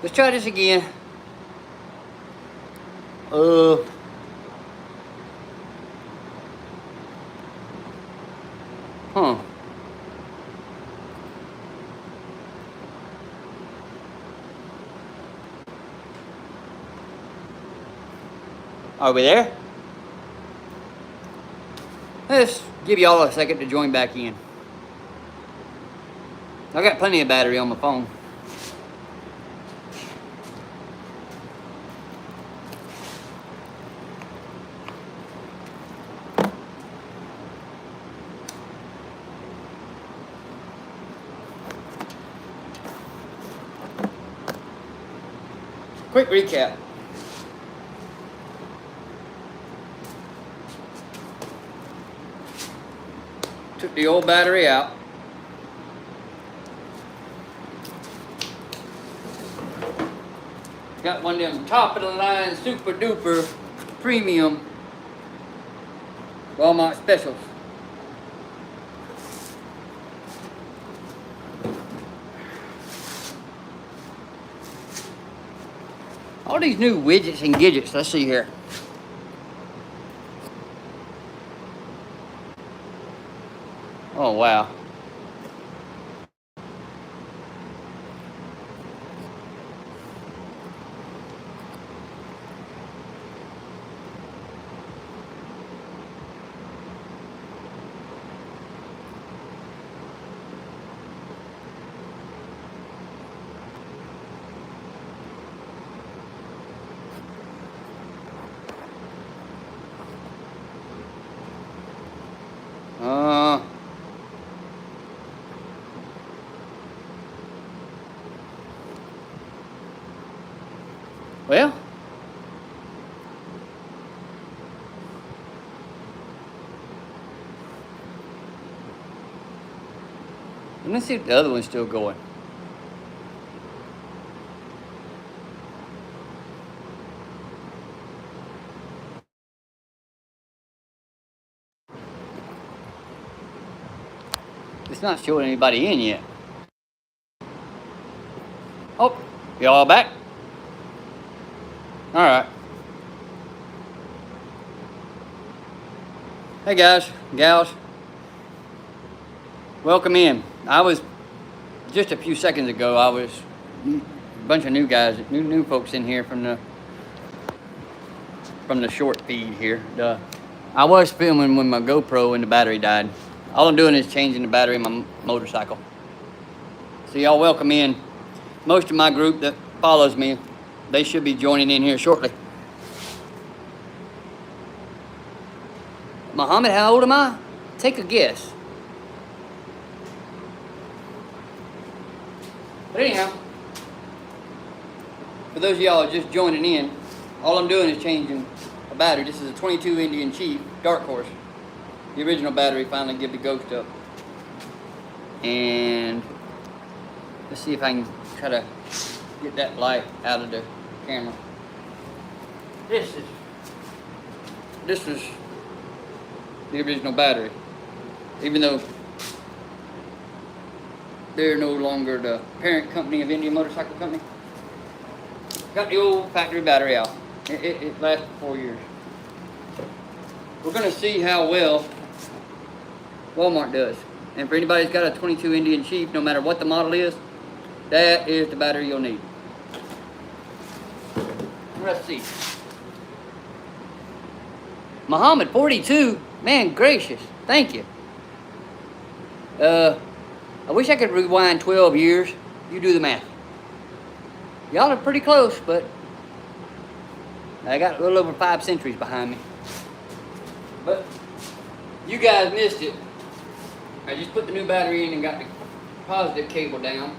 Let's try this again. Huh. Are we there? Let's give y'all a second to join back in. I got plenty of battery on my phone. Quick recap. Took the old battery out. Got one of them top of the line super duper premium Walmart specials. All these new widgets and gadgets. Let's see here. Oh wow. Well, let's see if the other one's still going. It's not showing anybody in yet. Oh, y'all back? All right. Hey guys, gals. Welcome in. I was, just a few seconds ago, I was a bunch of new guys, new folks in here from the short feed here. I was filming when my GoPro and the battery died. All I'm doing is changing the battery in my motorcycle. So y'all welcome in. Most of my group that follows me, they should be joining in here shortly. Muhammad, how old am I? Take a guess. But anyhow, for those of y'all just joining in, all I'm doing is changing a battery. This is a 22 Indian Chief Dark Horse. The original battery finally give the ghost up. And let's see if I can try to get that light out of the camera. This is the original battery. Even though they're no longer the parent company of Indian Motorcycle Company. Got the old factory battery out. It lasted 4 years. We're gonna see how well Walmart does. And for anybody that's got a 22 Indian Chief, no matter what the model is, that is the battery you'll need. Let's see. Muhammad, 42. Man gracious, thank you. I wish I could rewind 12 years. You do the math. Y'all are pretty close, but I got a little over 5 centuries behind me. But you guys missed it. I just put the new battery in and got the positive cable down.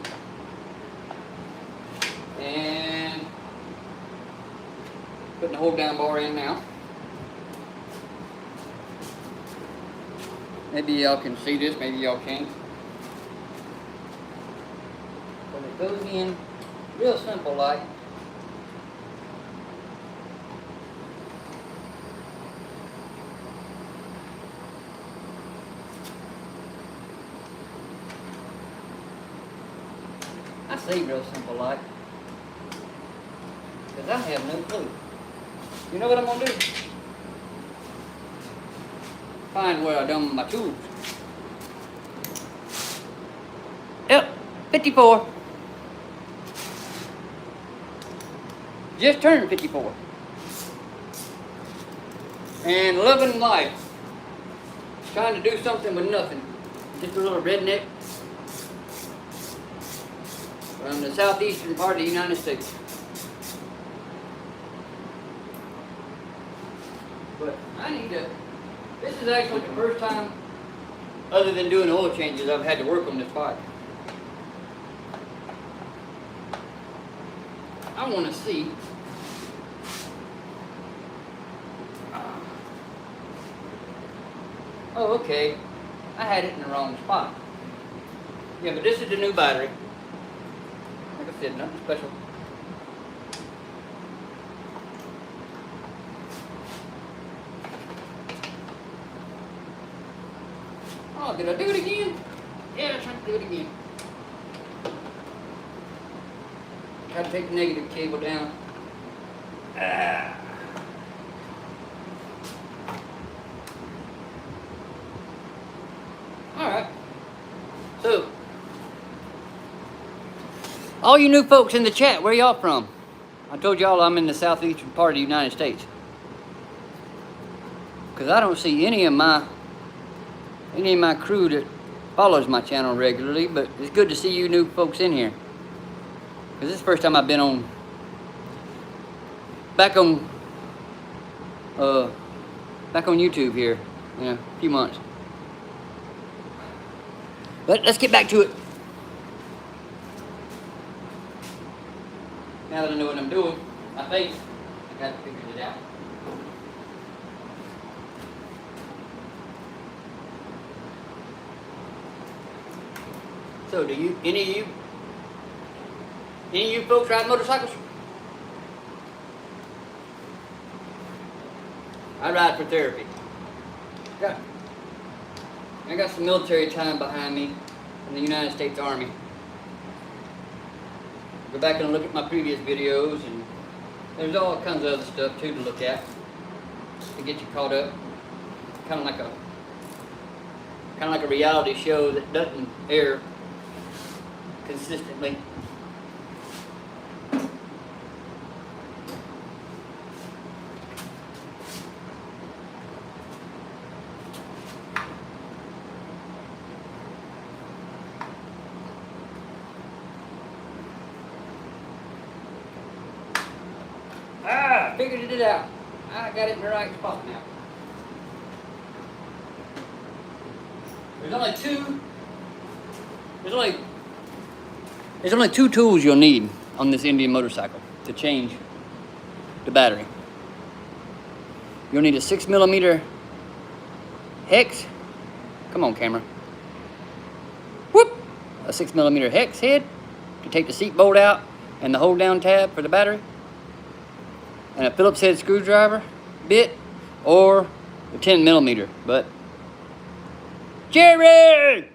And putting the hold down bar in now. Maybe y'all can see this, maybe y'all can't. But it goes in real simple like. I say real simple like. Because I have no clue. You know what I'm gonna do? Find where I done my tools. Yep, 54. Just turned 54. And loving life. Trying to do something with nothing. Just a little redneck from the southeastern part of the United States. But I need to, this is actually the first time, other than doing oil changes, I've had to work on this bike. I want to see oh, okay. I had it in the wrong spot. Yeah, but this is the new battery. Like I said, nothing special. Oh, did I do it again? Yeah, I tried to do it again. Try to take the negative cable down. Alright. So, all you new folks in the chat, where y'all from? I told y'all I'm in the southeastern part of the United States. Because I don't see any of my crew that follows my channel regularly, but it's good to see you new folks in here. Because this is the first time I've been back on YouTube here in a few months. But let's get back to it. Now that I know what I'm doing, I think I got to figure it out. So, do any of you folks ride motorcycles? I ride for therapy. I got some military time behind me in the United States Army. Go back and look at my previous videos, and there's all kinds of other stuff too to look at to get you caught up. Kind of like a reality show that doesn't air consistently. I figured it out. I got it in the right spot now. There's only two tools you'll need on this Indian motorcycle to change the battery. You'll need a 6mm hex. Come on, camera. Whoop! A 6mm hex head to take the seat bolt out and the hold down tab for the battery. And a Phillips head screwdriver bit, or a 10mm. But Jerry!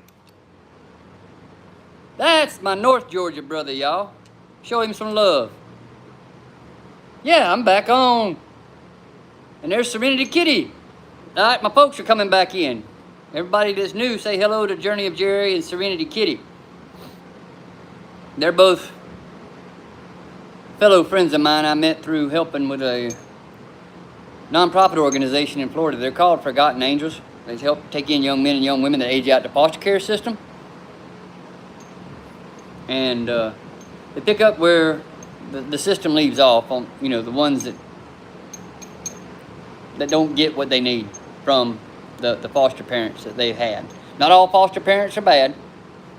That's my North Georgia brother, y'all. Show him some love. Yeah, I'm back on. And there's Serenity Kitty. All right, my folks are coming back in. Everybody that's new, say hello to Journey of Jerry and Serenity Kitty. They're both fellow friends of mine I met through helping with a nonprofit organization in Florida. They're called Forgotten Angels. They help take in young men and young women that age out the foster care system. And they pick up where the system leaves off on, the ones that don't get what they need from the foster parents that they've had. Not all foster parents are bad.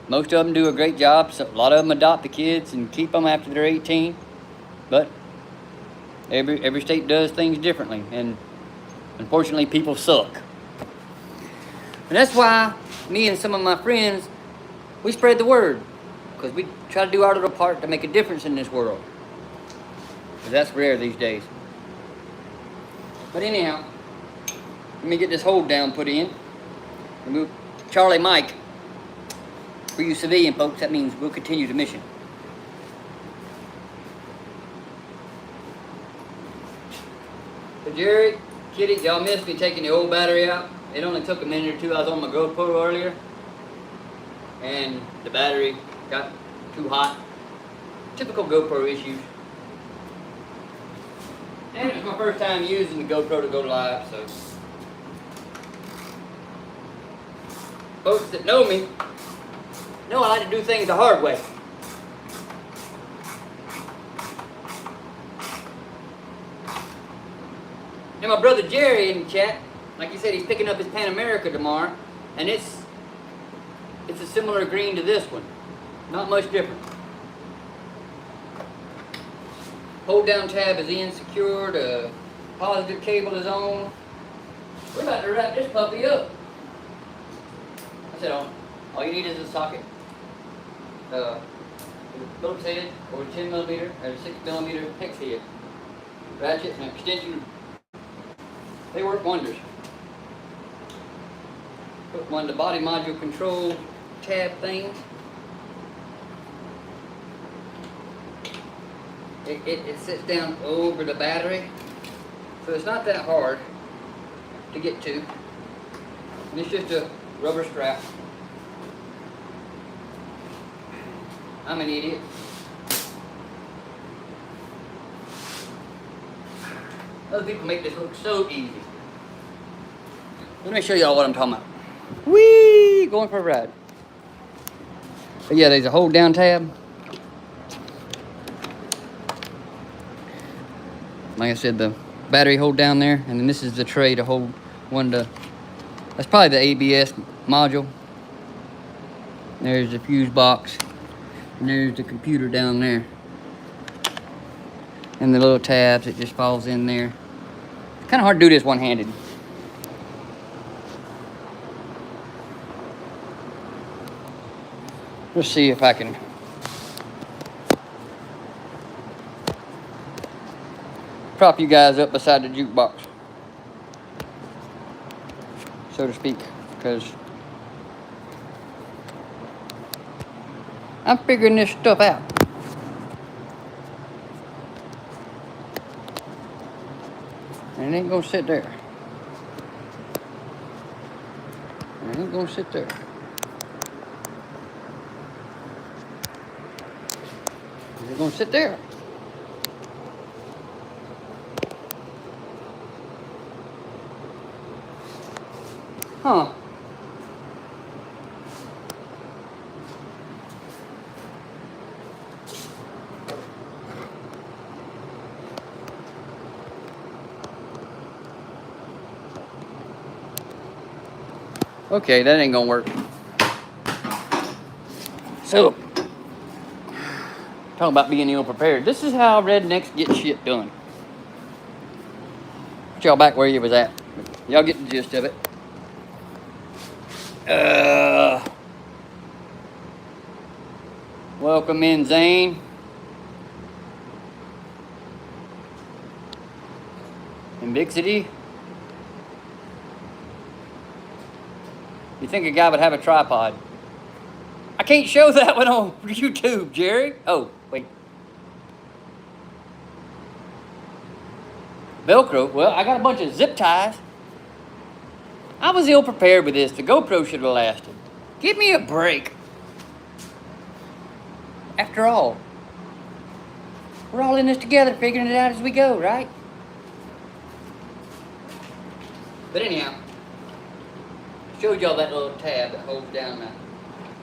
Most of them do a great job. So a lot of them adopt the kids and keep them after they're 18. But every state does things differently, and unfortunately people suck. And that's why me and some of my friends, we spread the word, because we try to do our little part to make a difference in this world. Because that's rare these days. But anyhow, let me get this hold down put in. Remove Charlie Mike. For you civilian folks, that means we'll continue the mission. So Jerry, Kitty, y'all missed me taking the old battery out. It only took a minute or two. I was on my GoPro earlier, and the battery got too hot. Typical GoPro issues. And it was my first time using the GoPro to go live, so. Folks that know me know I like to do things the hard way. And my brother Jerry in the chat, like he said, he's picking up his Pan America tomorrow, and it's a similar green to this one. Not much different. Hold down tab is in, secured, positive cable is on. We're about to wrap this puppy up. I said, all you need is a socket, Phillips head, or a 10mm, or a 6mm hex head. Ratchet and extension, they work wonders. Put one of the body module control tab things. It sits down over the battery, so it's not that hard to get to. And it's just a rubber strap. I'm an idiot. Other people make this look so easy. Let me show y'all what I'm talking about. Whee! Going for a ride. But yeah, there's a hold down tab. Like I said, the battery hold down there, and then this is the tray to hold one to. That's probably the ABS module. There's the fuse box, and there's the computer down there. And the little tabs, it just falls in there. It's kind of hard to do this one-handed. Let's see if I can prop you guys up beside the jukebox, so to speak, because I'm figuring this stuff out. And it ain't gonna sit there. It ain't gonna sit there. It's gonna sit there. Huh. Okay, that ain't gonna work. So, talking about being ill prepared. This is how rednecks get shit done. Put y'all back where you was at. Y'all get the gist of it. Welcome in, Zane. And Bixity. You think a guy would have a tripod? I can't show that one on YouTube, Jerry. Oh, wait. Velcro? Well, I got a bunch of zip ties. I was ill prepared with this. The GoPro should have lasted. Give me a break. After all, we're all in this together, figuring it out as we go, right? But anyhow, showed y'all that little tab that holds down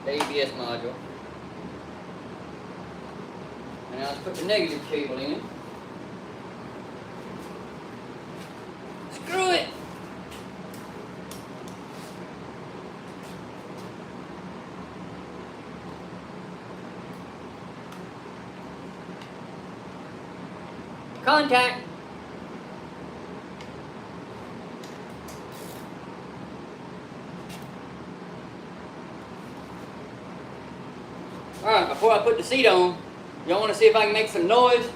the ABS module. And now let's put the negative cable in. Screw it! Contact! Alright, before I put the seat on, y'all want to see if I can make some noise?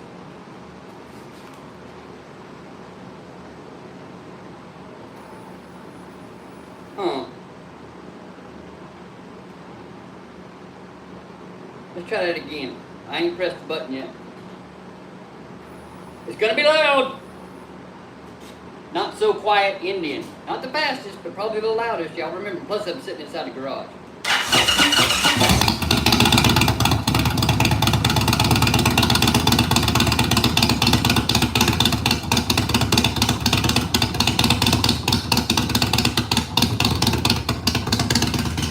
Let's try that again. I ain't pressed the button yet. It's gonna be loud! Not so quiet Indian. Not the fastest, but probably the loudest. Y'all remember. Plus, I'm sitting inside the garage.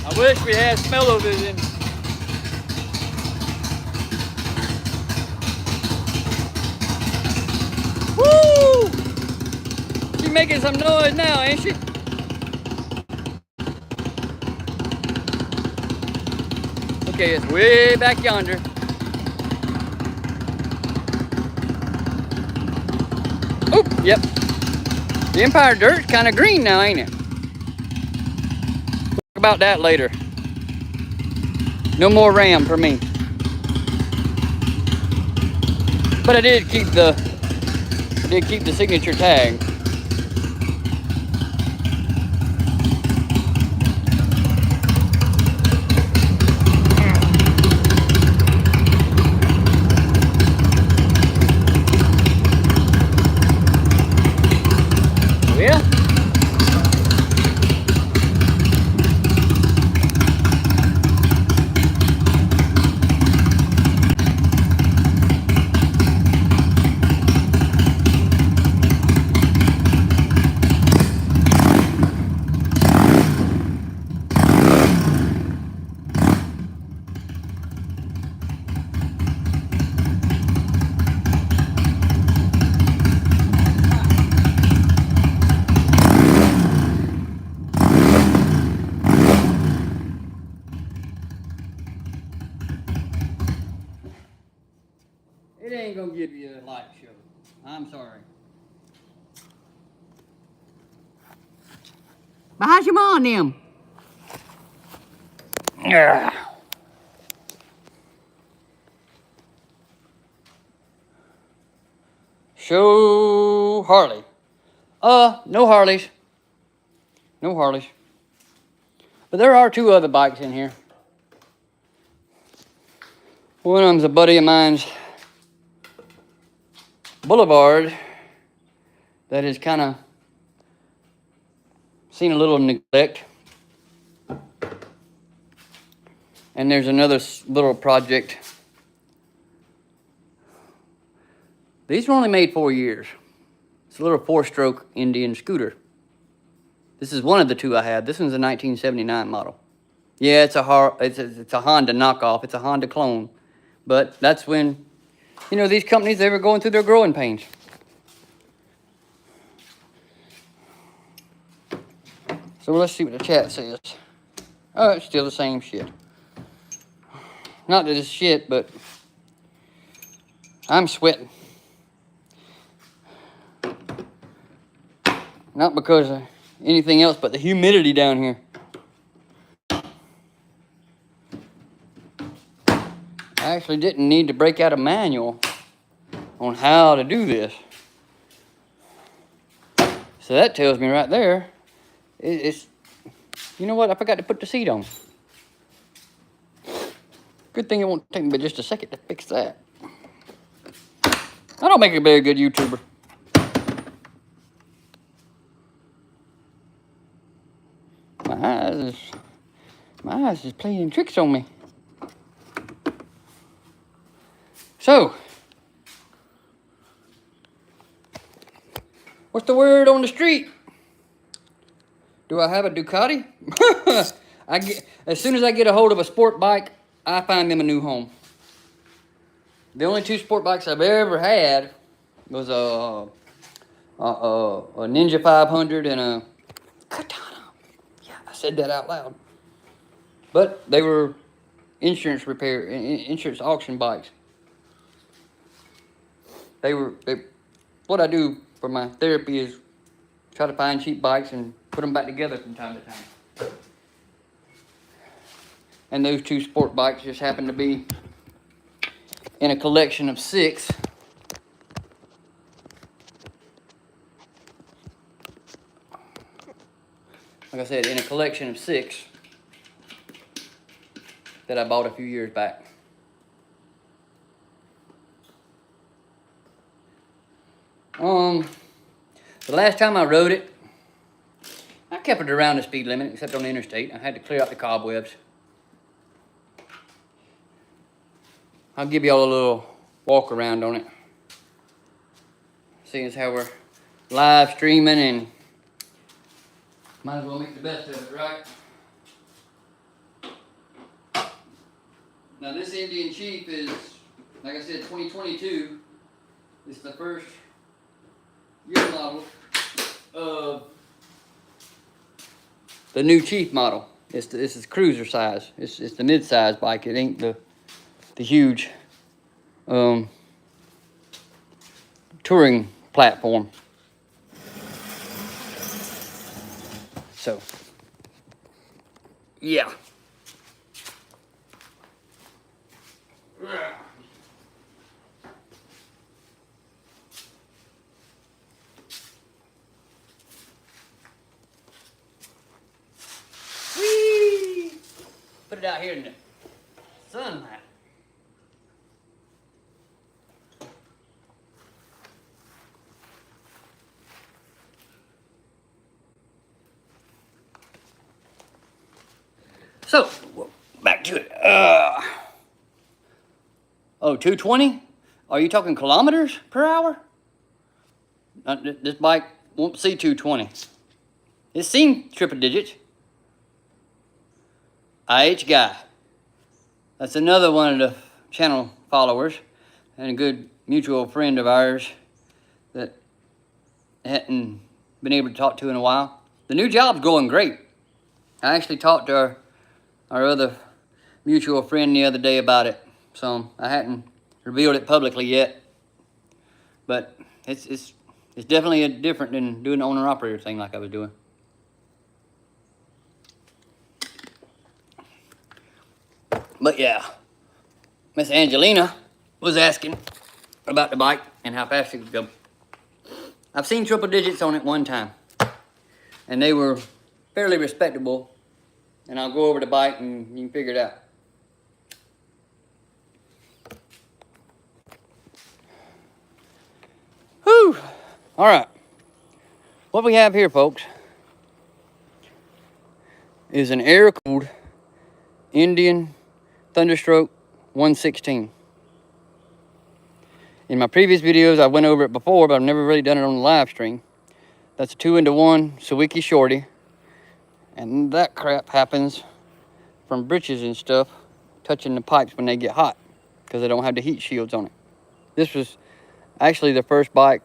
I wish we had smell-o-vision. Woo! She's making some noise now, ain't she? Okay, it's way back yonder. Oh, yep. The Empire dirt's kind of green now, ain't it? Talk about that later. No more RAM for me. But I did keep the signature tag. Yeah. It ain't gonna give you a light show. I'm sorry. But how's your mom, them? Yeah. Show Harley. No Harleys. No Harleys. But there are two other bikes in here. One of them's a buddy of mine's Boulevard that has kind of seen a little neglect. And there's another little project. These were only made 4 years. It's a little 4-stroke Indian scooter. This is one of the two I had. This one's a 1979 model. Yeah, it's a Honda knockoff. It's a Honda clone. But that's when, you know, these companies, they were going through their growing pains. So let's see what the chat says. Oh, it's still the same shit. Not that it's shit, but I'm sweating. Not because of anything else, but the humidity down here. I actually didn't need to break out a manual on how to do this. So that tells me right there, it's, you know what, I forgot to put the seat on. Good thing it won't take me but just a second to fix that. I don't make a very good YouTuber. My eyes is playing tricks on me. So, what's the word on the street? Do I have a Ducati? As soon as I get a hold of a sport bike, I find them a new home. The only two sport bikes I've ever had was a Ninja 500 and a Katana. Yeah, I said that out loud. But they were insurance auction bikes. What I do for my therapy is try to find cheap bikes and put them back together from time to time. And those two sport bikes just happen to be in a collection of 6. Like I said, in a collection of 6 that I bought a few years back. The The last time I rode it, I kept it around the speed limit, except on the interstate. I had to clear out the cobwebs. I'll give y'all a little walk around on it. Seeing as how we're live streaming and might as well make the best of it, right? Now this Indian Chief is, like I said, 2022. It's the first year model of the new Chief model. This is cruiser size. It's the mid-size bike. It ain't the huge touring platform. So, yeah. Whee! Put it out here in the sunlight. So, back to it. 220? Are you talking kilometers per hour? This bike won't see 220. It's seen triple digits. IH Guy. That's another one of the channel followers and a good mutual friend of ours that hadn't been able to talk to in a while. The new job's going great. I actually talked to our other mutual friend the other day about it. So I hadn't revealed it publicly yet, but it's definitely different than doing the owner-operator thing like I was doing. But yeah, Miss Angelina was asking about the bike and how fast it could go. I've seen triple digits on it one time, and they were fairly respectable, and I'll go over the bike and you can figure it out. Whew! All right, what we have here, folks, is an air-cooled Indian Thunderstroke 116. In my previous videos, I went over it before, but I've never really done it on the live stream. That's a 2-into-1 Sawiki Shorty. And that crap happens from britches and stuff touching the pipes when they get hot because they don't have the heat shields on it. This was actually the first bike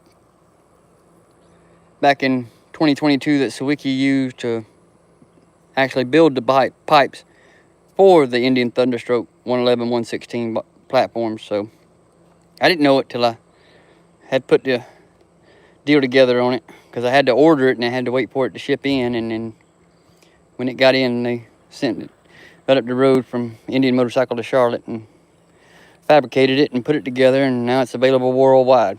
back in 2022 that Sawiki used to actually build the pipes for the Indian Thunderstroke 111, 116 platforms. So I didn't know it till I had put the deal together on it, because I had to order it and I had to wait for it to ship in, and then when it got in, they sent it right up the road from Indian Motorcycle to Charlotte and fabricated it and put it together, and now it's available worldwide.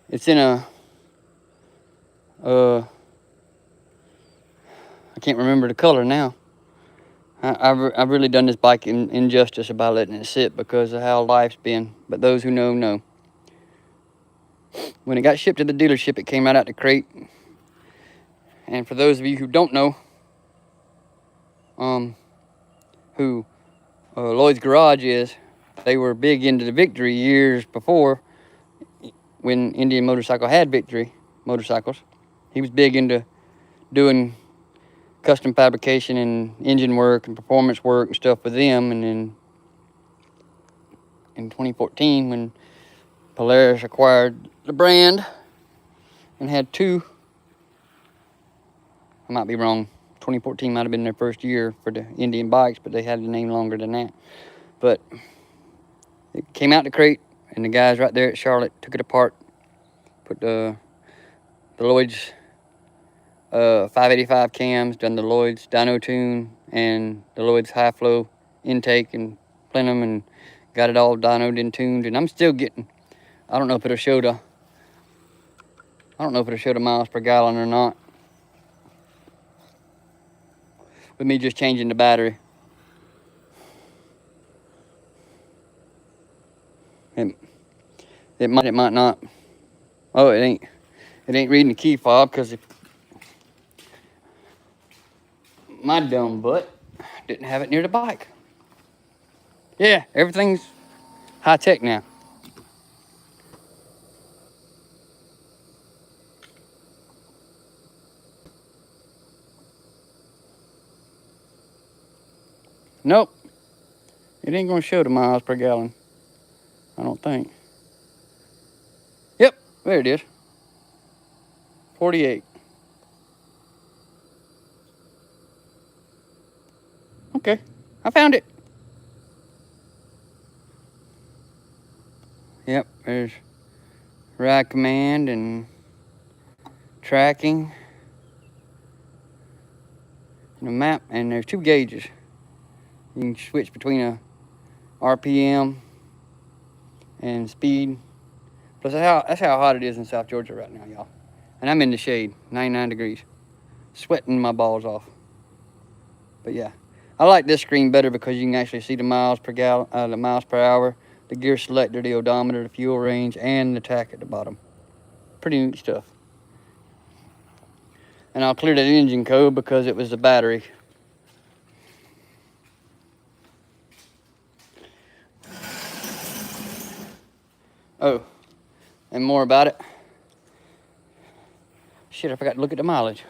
It's in a I can't remember the color now. I've really done this bike injustice by letting it sit because of how life's been. But those who know, know. When it got shipped to the dealership, it came right out the crate. And for those of you who don't know, who Lloyd's Garage is, they were big into the Victory years before, when Indian Motorcycle had Victory motorcycles. He was big into doing custom fabrication and engine work and performance work and stuff with them. And then in 2014, when Polaris acquired the brand and had two, I might be wrong, 2014 might have been their first year for the Indian bikes, but they had the name longer than that. But it came out the crate, and the guys right there at Charlotte took it apart, put the Lloyd's 585 cams, done the Lloyd's dyno tune and the Lloyd's high flow intake and plenum, and got it all dynoed and tuned. And I'm still getting, I don't know if it'll show the miles per gallon or not, with me just changing the battery. And It might not. Oh, it ain't reading the key fob because my dumb butt didn't have it near the bike. Yeah, everything's high tech now. Nope. It ain't gonna show the miles per gallon. I don't think. Yep, there it is. 48. Okay, I found it. Yep, there's ride command and tracking. And a map, and there's 2 gauges. You can switch between a RPM and speed. Plus, that's how hot it is in South Georgia right now, y'all. And I'm in the shade, 99 degrees. Sweating my balls off. But yeah, I like this screen better because you can actually see the miles per gallon, the miles per hour, the gear selector, the odometer, the fuel range, and the tach at the bottom. Pretty neat stuff. And I'll clear that engine code because it was the battery. Oh, and more about it. Shit, I forgot to look at the mileage.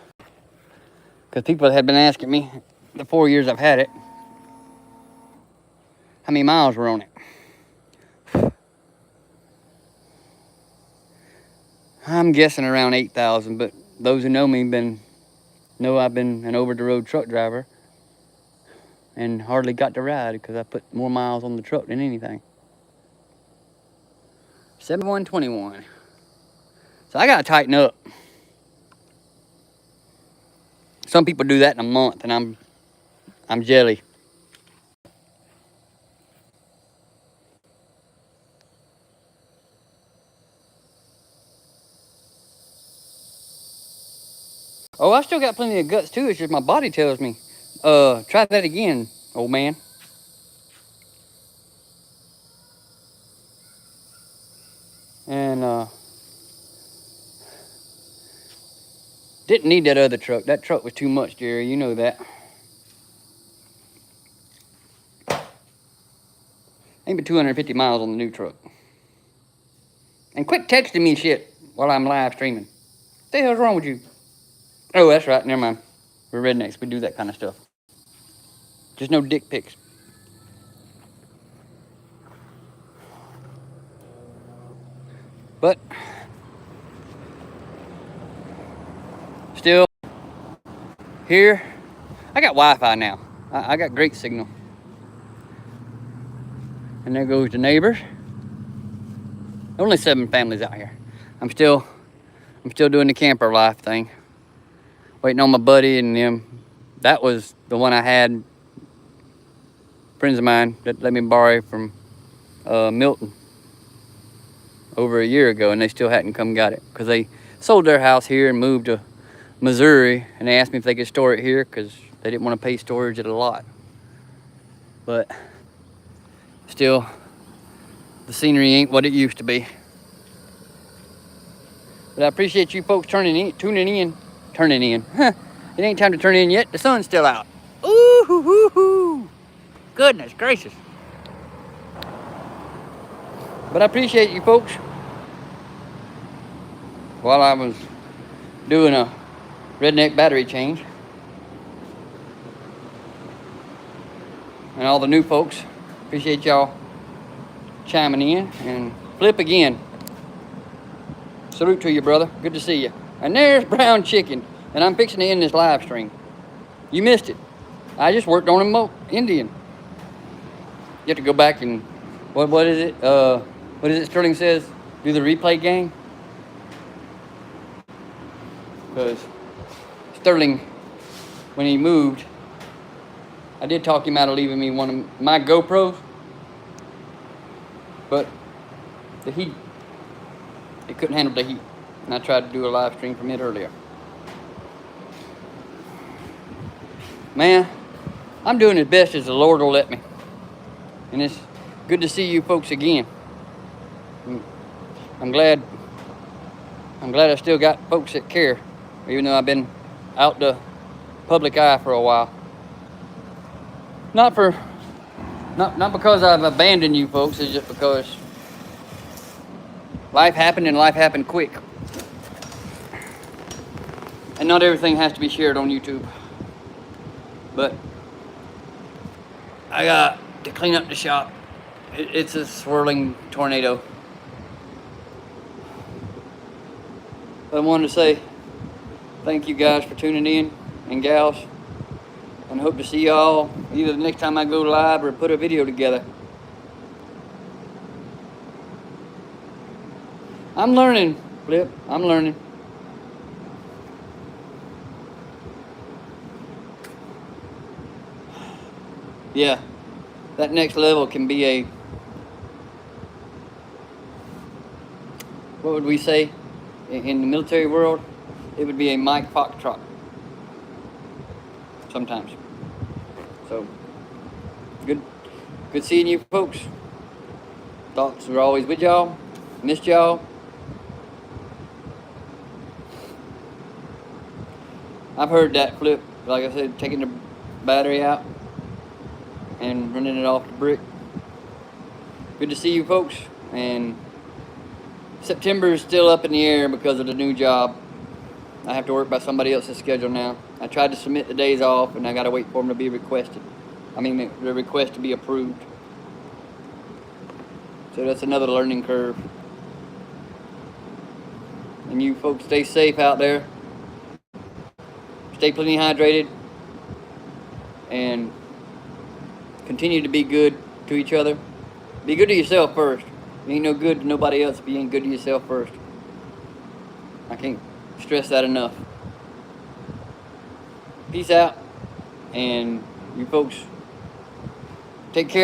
Because people had been asking me the 4 years I've had it, how many miles were on it. I'm guessing around 8,000, but those who know me know I've been an over-the-road truck driver and hardly got to ride because I put more miles on the truck than anything. 7121. So I gotta tighten up. Some people do that in a month, and I'm jelly. Oh, I still got plenty of guts too. It's just my body tells me, try that again, old man. And didn't need that other truck. That truck was too much, Jerry. You know that. Ain't but 250 miles on the new truck. And quit texting me shit while I'm live streaming. What the hell's wrong with you? Oh, that's right. Never mind. We're rednecks. We do that kind of stuff. Just no dick pics. But still here. I got Wi-Fi now. I got great signal. And there goes the neighbors. Only 7 families out here. I'm still doing the camper life thing. Waiting on my buddy and them. That was the one I had. Friends of mine that let me borrow from Milton over a year ago, and they still hadn't come got it because they sold their house here and moved to Missouri, and they asked me if they could store it here because they didn't want to pay storage at a lot. But still, the scenery ain't what it used to be. But I appreciate you folks tuning in. It ain't time to turn in yet. The sun's still out. Ooh, hoo, hoo, hoo. Goodness gracious. But I appreciate you folks. While I was doing a redneck battery change. And all the new folks, appreciate y'all chiming in. And Flip again. Salute to you, brother. Good to see you. And there's brown chicken. And I'm fixing to end this live stream. You missed it. I just worked on a Indian. You have to go back and what is it? What is it Sterling says? Do the replay game? Because Sterling, when he moved, I did talk him out of leaving me one of my GoPros. But the heat, it couldn't handle the heat. And I tried to do a live stream from it earlier. Man, I'm doing as best as the Lord will let me. And it's good to see you folks again. I'm glad I still got folks that care, even though I've been out the public eye for a while. Not because I've abandoned you folks, it's just because life happened and life happened quick. And not everything has to be shared on YouTube. But I got to clean up the shop. It's a swirling tornado. But I wanted to say thank you guys for tuning in, and gals. And hope to see y'all either the next time I go live or put a video together. I'm learning, Flip. I'm learning. Yeah, that next level can be a, what would we say in the military world? It would be a Mike Foxtrot sometimes. So, good seeing you folks. Thoughts are always with y'all. Missed y'all. I've heard that, Flip. Like I said, taking the battery out and running it off the brick. Good to see you folks. And September is still up in the air because of the new job. I have to work by somebody else's schedule now. I tried to submit the days off, and I got to wait for them to be requested. The request to be approved. So that's another learning curve. And you folks stay safe out there. Stay plenty hydrated. And continue to be good to each other. Be good to yourself first. You ain't no good to nobody else if you ain't good to yourself first. I can't stress that enough. Peace out. And you folks take care.